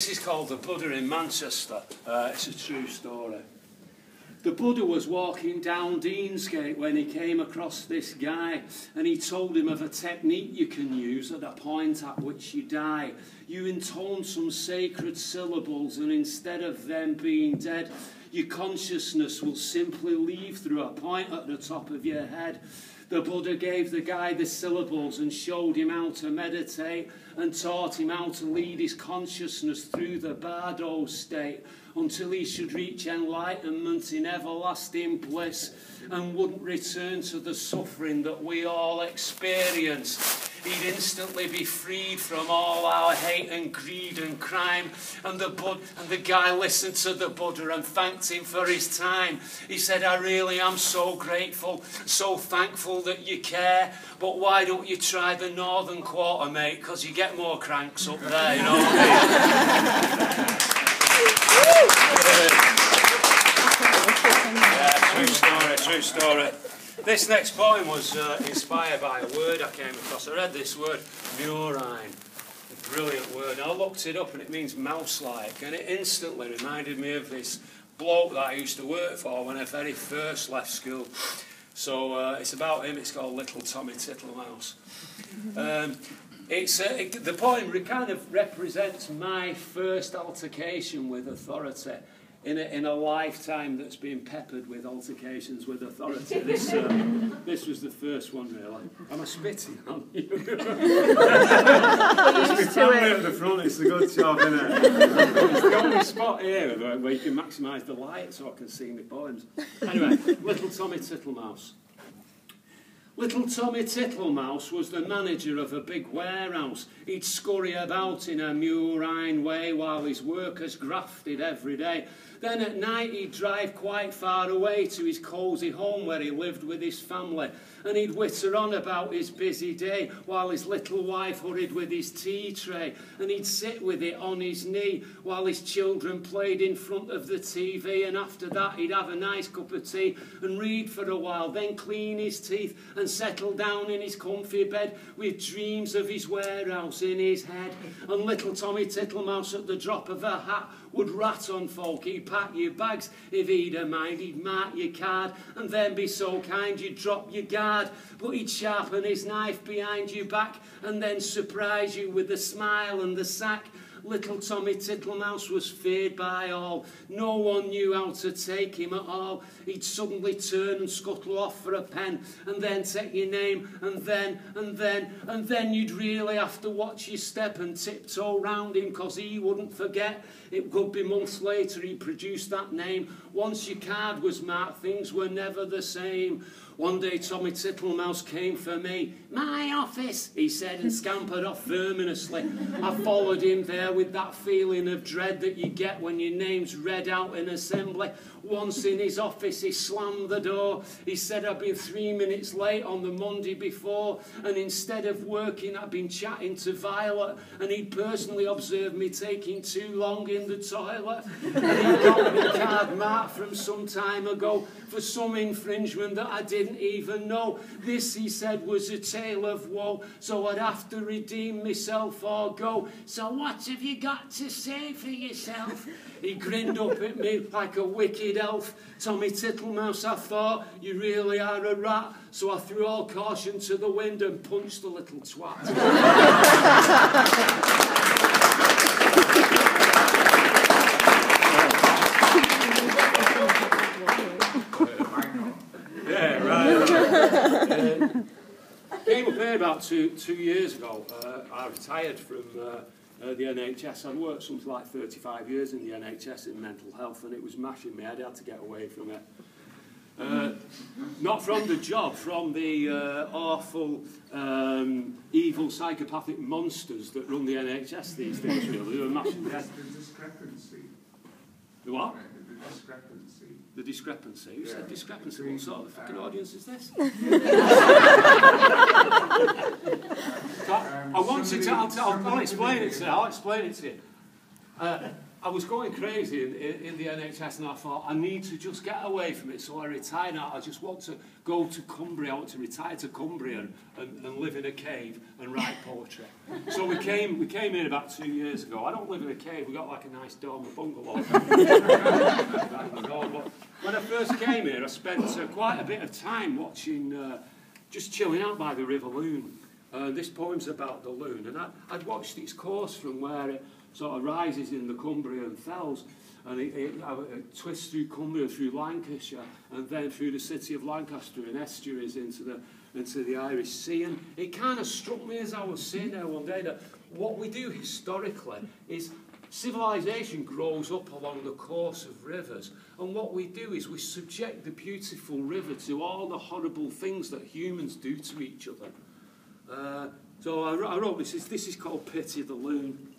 This is called the Buddha in Manchester. It's a true story. The Buddha was walking down Deansgate when he came across this guy, and he told him of a technique you can use at a point at which you die. You intone some sacred syllables, and instead of them being dead, your consciousness will simply leave through a point at the top of your head. The Buddha gave the guy the syllables and showed him how to meditate and taught him how to lead his consciousness through the bardo state until he should reach enlightenment in everlasting bliss and wouldn't return to the suffering that we all experience. He'd instantly be freed from all our hate and greed and crime. And the guy listened to the Buddha and thanked him for his time. He said, I really am so grateful, so thankful that you care, but why don't you try the northern quarter, mate, because you get more cranks up there, you know what I mean? Yeah, true story. This next poem was inspired by a word I came across. I read this word, murine, a brilliant word. I looked it up and it means mouse-like, and it instantly reminded me of this bloke that I used to work for when I very first left school. So it's about him. It's called Little Tommy Tittlemouse. The poem kind of represents my first altercation with authority in a lifetime that's been peppered with altercations with authority. This was the first one, really. Am I spitting on you? It's my family at the front. It's a good job, isn't it? It's the only spot here where you can maximise the light so I can see my poems. Anyway, Little Tommy Tittlemouse. Little Tommy Tittlemouse was the manager of a big warehouse. He'd scurry about in a murine way while his workers grafted every day. Then at night he'd drive quite far away to his cosy home where he lived with his family. And he'd witter on about his busy day while his little wife hurried with his tea tray. And he'd sit with it on his knee while his children played in front of the TV. And after that he'd have a nice cup of tea and read for a while, then clean his teeth and settle down in his comfy bed with dreams of his warehouse in his head. And little Tommy Tittlemouse at the drop of a hat would rat on folk. He'd pack your bags if he'd a mind. He'd mark your card and then be so kind you'd drop your guard. But he'd sharpen his knife behind your back and then surprise you with the smile and the sack. Little Tommy Tittlemouse was feared by all. No one knew how to take him at all. He'd suddenly turn and scuttle off for a pen and then take your name and then you'd really have to watch your step and tiptoe round him because he wouldn't forget. It could be months later he produced that name. Once your card was marked, things were never the same. One day Tommy Tittlemouse came for me. My office, he said, and scampered off verminously. I followed him there with that feeling of dread that you get when your name's read out in assembly. Once in his office he slammed the door. He said I'd been 3 minutes late on the Monday before, and instead of working I'd been chatting to Violet, and he'd personally observed me taking too long in the toilet. And he got me card marked from some time ago for some infringement that I didn't even know. This, he said, was a tale of woe, so I'd have to redeem myself or go. So what have you got to say for yourself? He grinned up at me like a wicked elf. Tommy Tittlemouse, I thought, you really are a rat. So I threw all caution to the wind and punched the little twat. Yeah, right. Came up here about two years ago. I retired from the NHS. I'd worked something like 35 years in the NHS in mental health, and it was mashing me. I had to get away from it. Not from the job, from the awful, evil, psychopathic monsters that run the NHS these days, really. They were mashing me. The discrepancy. The what? The discrepancy. The discrepancy? Who said discrepancy? What sort of fucking audience is this? I want you to... I'll explain it to you. I was going crazy in the NHS, and I thought, I need to just get away from it, so I retired. Now I just want to go to Cumbria. I want to retire to Cumbria and live in a cave and write poetry. So we came here about 2 years ago. I don't live in a cave. We got like a nice dormer bungalow. But when I first came here, I spent quite a bit of time watching, just chilling out by the River Loon. This poem's about the Loon, and I'd watched its course from where it sort of rises in the Cumbrian fells, and it twists through Cumbria, through Lancashire, and then through the city of Lancaster and estuaries into the Irish Sea. And it kind of struck me as I was sitting there one day that what we do historically is civilization grows up along the course of rivers, and what we do is we subject the beautiful river to all the horrible things that humans do to each other. So I wrote this. This is called Pity the Loon.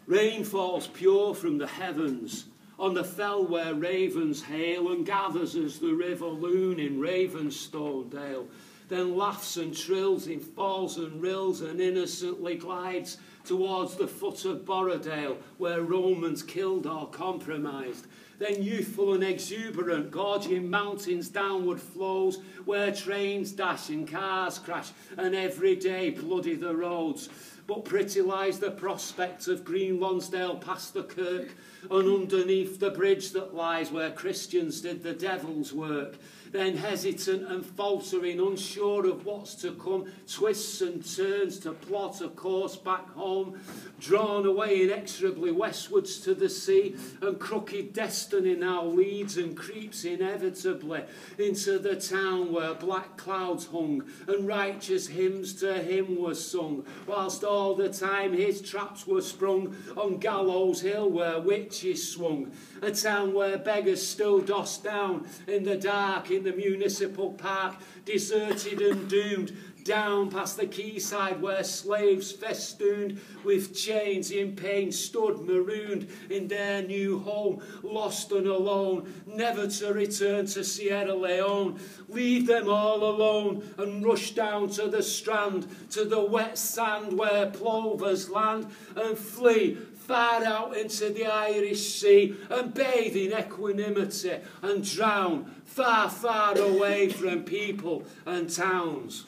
Rain falls pure from the heavens on the fell where ravens hail, and gathers as the River Loon in Ravenstone Dale. Then laughs and trills in falls and rills, and innocently glides towards the foot of Borrowdale, where Romans killed or compromised. Then youthful and exuberant, gorging mountains downward flows, where trains dash and cars crash, and every day bloody the roads. But pretty lies the prospect of green Lonsdale past the kirk, and underneath the bridge that lies where Christians did the devil's work. Then hesitant and faltering, unsure of what's to come, twists and turns to plot a course back home, drawn away inexorably westwards to the sea, and crooked destiny now leads and creeps inevitably into the town where black clouds hung, and righteous hymns to him were sung, whilst all the time his traps were sprung on Gallows Hill where witches swung, a town where beggars still doss down in the dark in the municipal park, deserted and doomed, down past the quayside where slaves festooned with chains in pain stood marooned in their new home, lost and alone, never to return to Sierra Leone. Leave them all alone and rush down to the strand, to the wet sand where plovers land, and flee far out into the Irish Sea, and bathe in equanimity and drown far, far away from people and towns.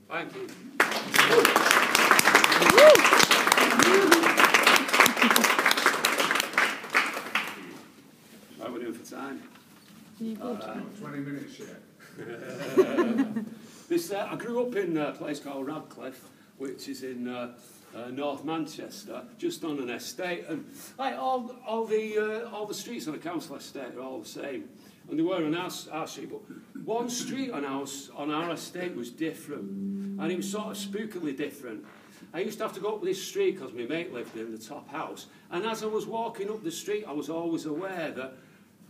Thank you. How are we doing for time? 20 minutes yet. I grew up in a place called Radcliffe, which is in North Manchester, just on an estate, and like all the streets on a council estate are all the same, and they were on our street, but one street on our estate was different, and it was sort of spookily different. I used to have to go up this street because my mate lived in the top house, and as I was walking up the street, I was always aware that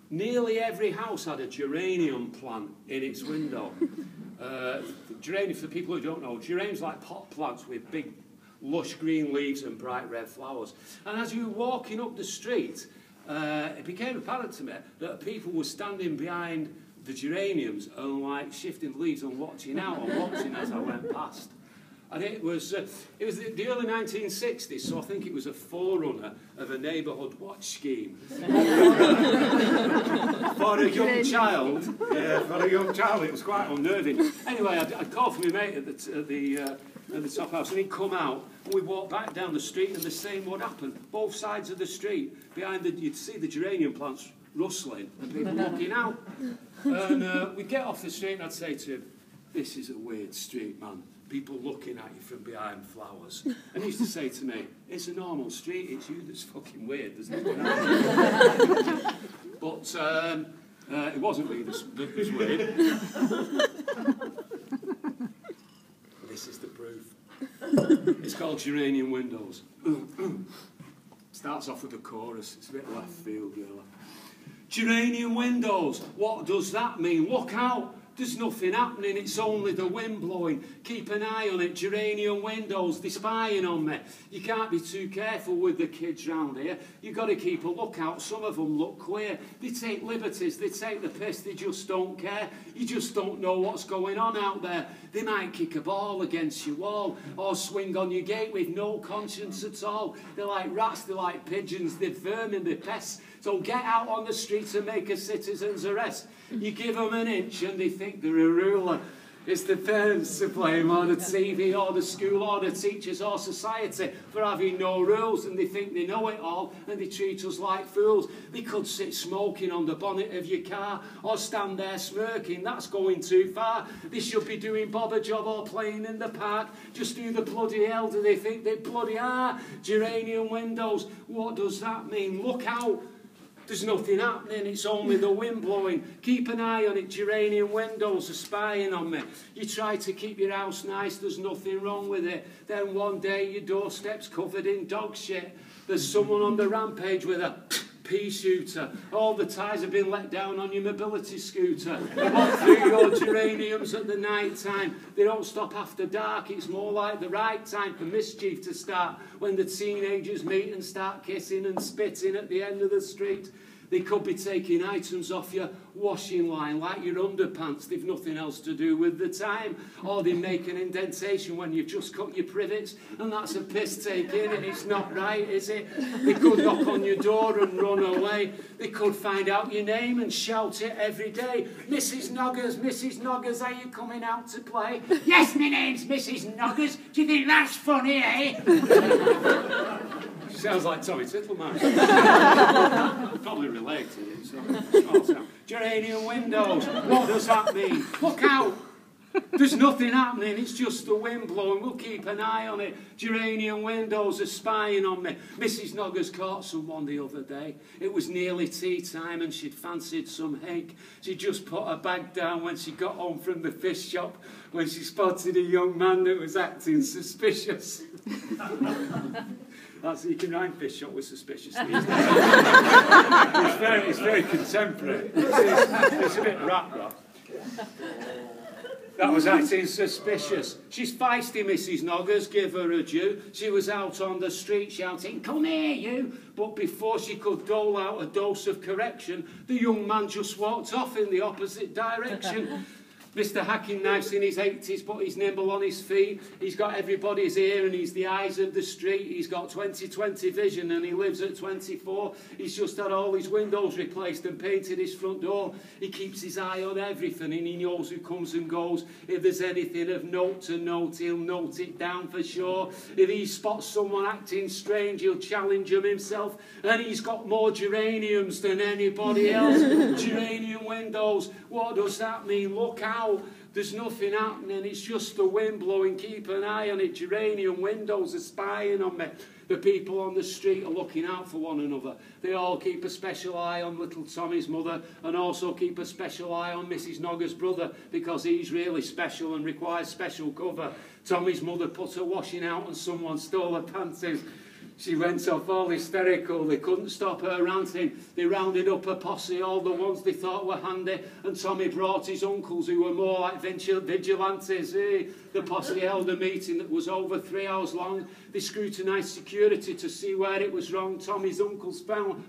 nearly every house had a geranium plant in its window. Geranium, for people who don't know, geranium's like pot plants with big lush green leaves and bright red flowers. And as you were walking up the street, it became apparent to me that people were standing behind the geraniums and like shifting the leaves and watching out and watching as I went past. And it was the early 1960s, so I think it was a forerunner of a neighbourhood watch scheme. For a young child, it was quite unnerving. Anyway, I called for my mate at the top house, and he'd come out, and we walked back down the street, and the same would happen. Both sides of the street, you'd see the geranium plants rustling, and people looking out. And we'd get off the street, and I'd say to him, "This is a weird street, man. People looking at you from behind flowers." And he used to say to me, "It's a normal street, it's you that's fucking weird, there's nothing happening." But it wasn't me that was weird. This is the proof. It's called Geranium Windows. Starts off with a chorus, it's a bit left field, really. Geranium windows, what does that mean? Look out! There's nothing happening, it's only the wind blowing. Keep an eye on it, geranium windows, they're spying on me. You can't be too careful with the kids round here. You've got to keep a lookout. Some of them look queer. They take liberties, they take the piss, they just don't care. You just don't know what's going on out there. They might kick a ball against your wall or swing on your gate with no conscience at all. They're like rats, they're like pigeons, they're vermin, they're pests. So get out on the streets and make a citizen's arrest. You give them an inch and they think they're a ruler. It's the parents to blame, or the TV, or the school, or the teachers, or society for having no rules, and they think they know it all, and they treat us like fools. They could sit smoking on the bonnet of your car, or stand there smirking. That's going too far. They should be doing bobber job or playing in the park. Just do the bloody hell. Do they think they bloody are? Geranium windows. What does that mean? Look out. There's nothing happening, it's only the wind blowing. Keep an eye on it, geranium windows are spying on me. You try to keep your house nice, there's nothing wrong with it. Then one day your doorstep's covered in dog shit. There's someone on the rampage with a pea shooter. All the ties have been let down on your mobility scooter. Walk through your geraniums at the night time. They don't stop after dark. It's more like the right time for mischief to start, when the teenagers meet and start kissing and spitting at the end of the street. They could be taking items off your washing line, like your underpants. They've nothing else to do with the time. Or they make an indentation when you've just cut your privets, and that's a piss take, and it's not right, is it? They could knock on your door and run away. They could find out your name and shout it every day. Mrs. Noggers, are you coming out to play? Yes, my name's Mrs. Noggers. Do you think that's funny, eh? Sounds like Tommy Tittlemouse. Probably related. So. Geranium windows. What does that mean? Look out. There's nothing happening. It's just the wind blowing. We'll keep an eye on it. Geranium windows are spying on me. Mrs. Noggers caught someone the other day. It was nearly tea time and she'd fancied some hake. She just put her bag down when she got home from the fish shop, when she spotted a young man that was acting suspicious. That's, you can rhyme fish shop with suspicious these days. It's very contemporary. It's a bit rap. That was acting suspicious. She's feisty, Mrs. Noggers, give her a due. She was out on the street shouting, "Come here, you!" But before she could dole out a dose of correction, the young man just walked off in the opposite direction. Mr. Hacking Knife's in his 80s, but he's nimble on his feet. He's got everybody's ear and he's the eyes of the street. He's got 20/20 vision and he lives at 24. He's just had all his windows replaced and painted his front door. He keeps his eye on everything and he knows who comes and goes. If there's anything of note to note, he'll note it down for sure. If he spots someone acting strange, he'll challenge him himself. And he's got more geraniums than anybody else. Geranium windows, what does that mean? Look out. There's nothing happening, it's just the wind blowing. Keep an eye on it. Geranium windows are spying on me. The people on the street are looking out for one another. They all keep a special eye on little Tommy's mother and also keep a special eye on Mrs. Noggers' brother, because he's really special and requires special cover. Tommy's mother put her washing out and someone stole her panties. She went off all hysterical. They couldn't stop her ranting. They rounded up a posse, all the ones they thought were handy, and Tommy brought his uncles who were more like vigilantes. The posse held a meeting that was over 3 hours long. They scrutinised security to see where it was wrong. Tommy's uncles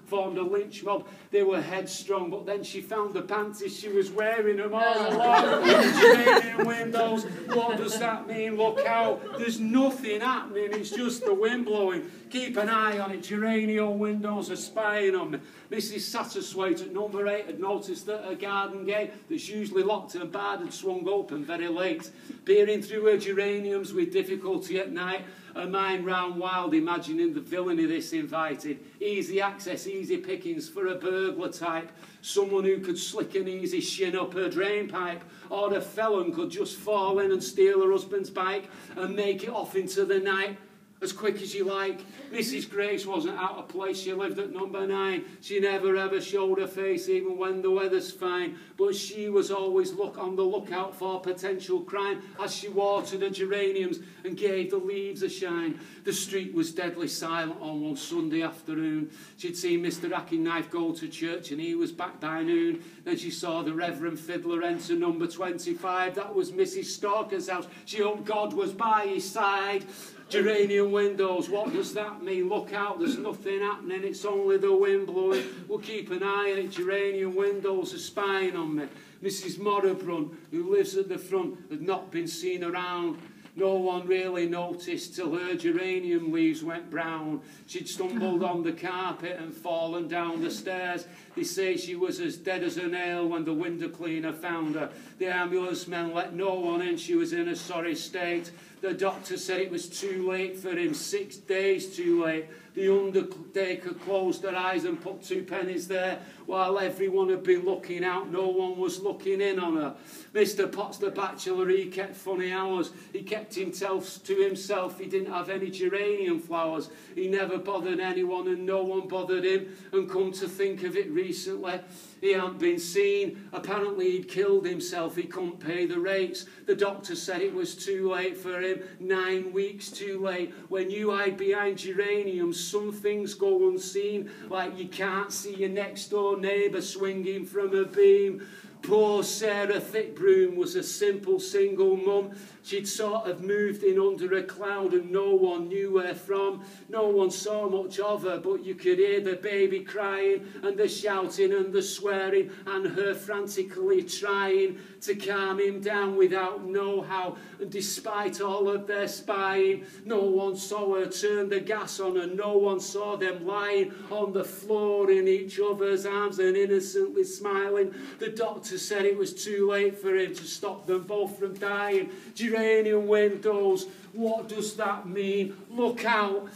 formed a lynch mob. They were headstrong, but then she found the panties. She was wearing them all along. Geranium windows. What does that mean? Look out. There's nothing happening. It's just the wind blowing. Keep an eye on it. Geranium windows are spying on me. Mrs. Satterswaite at number 8 had noticed that her garden gate, that's usually locked and barred, had swung open very late. Peering through her geraniums with difficulty at night, her mind ran wild, imagining the villainy this invited. Easy access, easy pickings for a burglar type. Someone who could slick an easy shin up her drain pipe. Or a felon could just fall in and steal her husband's bike and make it off into the night. as quick as you like. Mrs. Grace wasn't out of place. She lived at number 9. She never ever showed her face even when the weather's fine. But she was always on the lookout for potential crime as she watered the geraniums and gave the leaves a shine. The street was deadly silent on one Sunday afternoon. She'd seen Mr. Hacking-Knife go to church and he was back by noon. Then she saw the Reverend Fiddler enter number 25. That was Mrs. Stalker's house. She hoped God was by his side. Geranium windows, what does that mean? Look out, there's nothing happening, it's only the wind blowing. We'll keep an eye on it. Geranium windows are spying on me. Mrs. Morabrunt, who lives at the front, had not been seen around. No one really noticed till her geranium leaves went brown. She'd stumbled on the carpet and fallen down the stairs. They say she was as dead as a nail when the window cleaner found her. The ambulance men let no one in. She was in a sorry state. The doctor said it was too late for him, 6 days too late. The undertaker closed her eyes and put 2 pennies there. While everyone had been looking out, no one was looking in on her. Mr. Potts, the bachelor, he kept funny hours. He kept himself to himself. He didn't have any geranium flowers. He never bothered anyone and no one bothered him. And come to think of it recently, he hadn't been seen. Apparently he'd killed himself. He couldn't pay the rates. The doctor said it was too late for him. 9 weeks too late. When you hide behind geraniums, some things go unseen. Like you can't see your next door neighbour swinging from a beam. Poor Sarah Thickbroom was a simple single mum. She'd sort of moved in under a cloud and no one knew where from. No one saw much of her, but you could hear the baby crying and the shouting and the swearing and her frantically trying to calm him down without know-how. And despite all of their spying, no one saw her turn the gas on and no one saw them lying on the floor in each other's arms and innocently smiling. The doctor said it was too late for him to stop them both from dying. Geranium windows, what does that mean? Look out,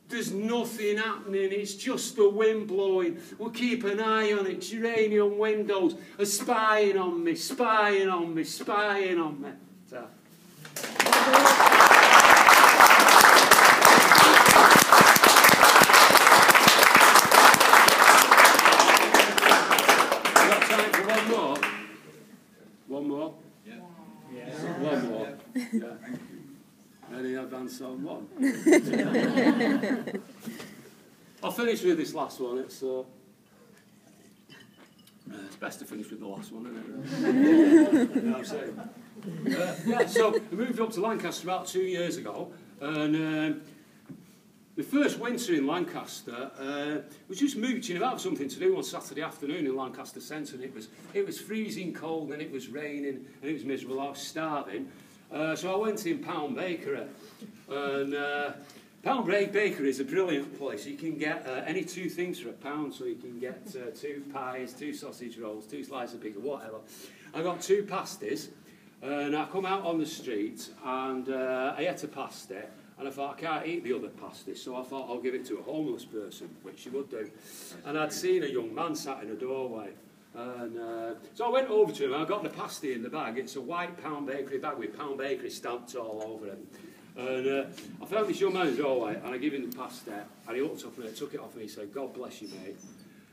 there's nothing happening, it's just the wind blowing. We'll keep an eye on it. Geranium windows are spying on me, spying on me, spying on me. So. One more? Yeah. One more? Yeah. Any advance on one? I'll finish with this last one. It's best to finish with the last one, isn't it? You know what I'm saying? Yeah, so we moved up to Lancaster about 2 years ago, and the first winter in Lancaster was just mooching about something to do on Saturday afternoon in Lancaster Centre, and it was freezing cold and it was raining and it was miserable. I was starving, so I went in Pound Bakery, and Pound Bakery is a brilliant place. You can get any 2 things for £1, so you can get 2 pies, 2 sausage rolls, 2 slices of bacon, whatever. I got 2 pasties, and I come out on the street and I ate a pasty. And I thought, I can't eat the other pasty, so I thought I'll give it to a homeless person, which you would do. And I'd seen a young man sat in a doorway. And so I went over to him, and I got the pasty in the bag. It's a white Pound Bakery bag with Pound Bakery stamped all over it. And I found this young man in the doorway, and I gave him the pasty, and he looked up and I took it off, and he said, God bless you, mate.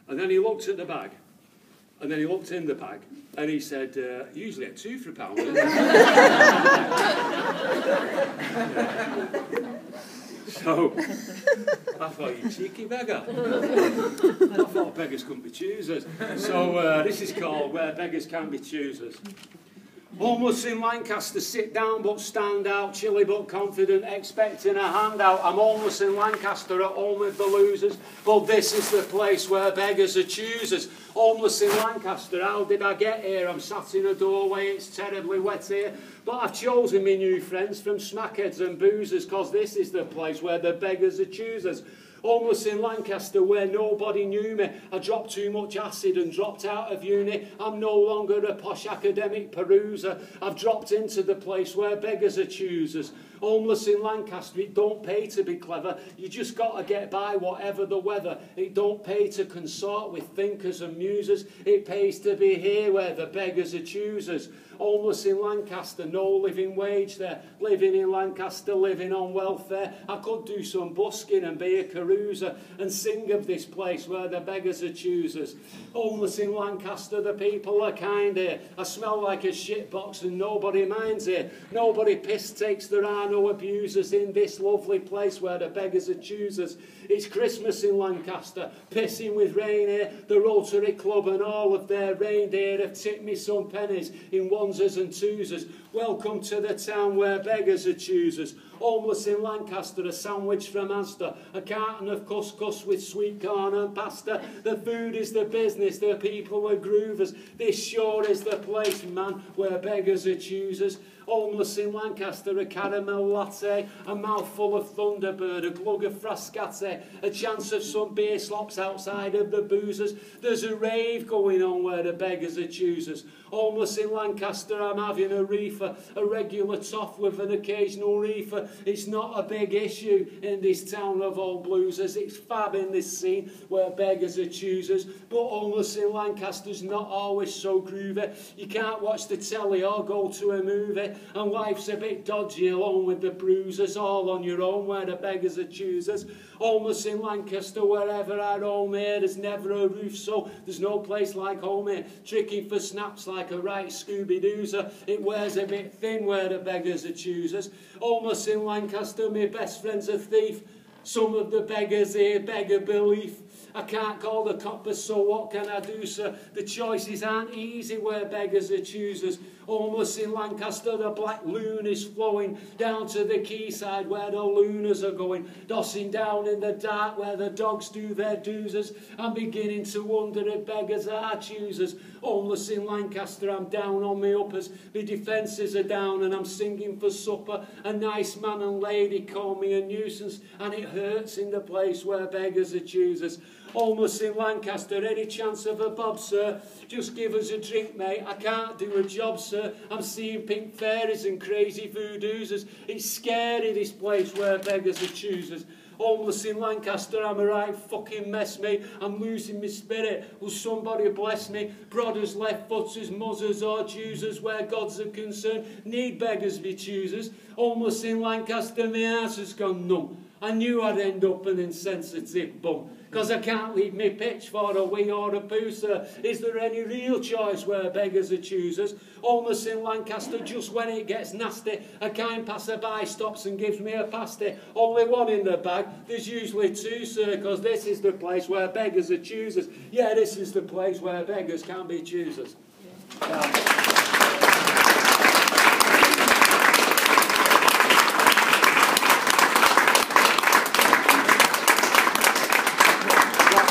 And then he looked at the bag, and then he looked in the bag, and he said, usually at £2 for £1, isn't it? So, I thought, you cheeky beggar. I thought beggars couldn't be choosers. So, this is called Where Beggars Can Be Choosers. Homeless in Lancaster, sit down but stand out, chilly but confident, expecting a handout. I'm homeless in Lancaster, at home with the losers, but this is the place where beggars are choosers. Homeless in Lancaster, how did I get here? I'm sat in a doorway, it's terribly wet here, but I've chosen me new friends from smackheads and boozers, cause this is the place where the beggars are choosers. Homeless in Lancaster where nobody knew me. I dropped too much acid and dropped out of uni. I'm no longer a posh academic peruser. I've dropped into the place where beggars are choosers. Homeless in Lancaster, it don't pay to be clever. You just got to get by whatever the weather. It don't pay to consort with thinkers and musers. It pays to be here where the beggars are choosers. Homeless in Lancaster, no living wage there. Living in Lancaster, living on welfare. I could do some busking and be a carouser and sing of this place where the beggars are choosers. Homeless in Lancaster, the people are kind here. I smell like a shitbox and nobody minds here. Nobody piss takes, there are no abusers in this lovely place where the beggars are choosers. It's Christmas in Lancaster, pissing with rain here. The Rotary Club and all of their reindeer have tipped me some pennies in onesers and twosers. Welcome to the town where beggars are choosers. Homeless in Lancaster, a sandwich from Asda, a carton of couscous with sweet corn and pasta. The food is the business, the people are groovers. This sure is the place, man, where beggars are choosers. Homeless in Lancaster, a caramel latte, a mouthful of Thunderbird, a glug of Frascati, a chance of some beer slops outside of the boozers. There's a rave going on where the beggars are choosers. Homeless in Lancaster, I'm having a reefer, a regular toff with an occasional reefer. It's not a big issue in this town of old bluesers. It's fab in this scene where beggars are choosers. But homeless in Lancaster's not always so groovy. You can't watch the telly or go to a movie. And life's a bit dodgy along with the bruisers, all on your own where the beggars are choosers. Homeless in Lancaster, wherever I roam here, there's never a roof, so there's no place like home here. Tricking for snaps like a right Scooby-Doozer. It wears a bit thin where the beggars are choosers. Homeless in Lancaster, my best friend's a thief. Some of the beggars here beg a belief. I can't call the coppers, so what can I do, sir? The choices aren't easy where beggars are choosers. Homeless in Lancaster, the black loon is flowing down to the quayside where the looners are going, dossing down in the dark where the dogs do their doozers. I'm beginning to wonder if beggars are choosers. Homeless in Lancaster, I'm down on my uppers. My defences are down and I'm singing for supper. A nice man and lady call me a nuisance, and it hurts in the place where beggars are choosers. Homeless in Lancaster, any chance of a bob, sir? Just give us a drink, mate. I can't do a job, sir. I'm seeing pink fairies and crazy voodooers. It's scary, this place where beggars are choosers. Homeless in Lancaster, I'm a right fucking mess, mate. I'm losing my spirit. Will somebody bless me? Brothers, left footers, muzzers or choosers, where gods are concerned, need beggars be choosers. Homeless in Lancaster, my ass has gone numb. I knew I'd end up an insensitive bum, 'cause I can't leave me pitch for a wee or a poo, sir. Is there any real choice where beggars are choosers? Homeless in Lancaster, just when it gets nasty, a kind passerby stops and gives me a pasty. Only one in the bag, there's usually two, sir, 'cause this is the place where beggars are choosers. Yeah, this is the place where beggars can be choosers.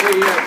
Yeah.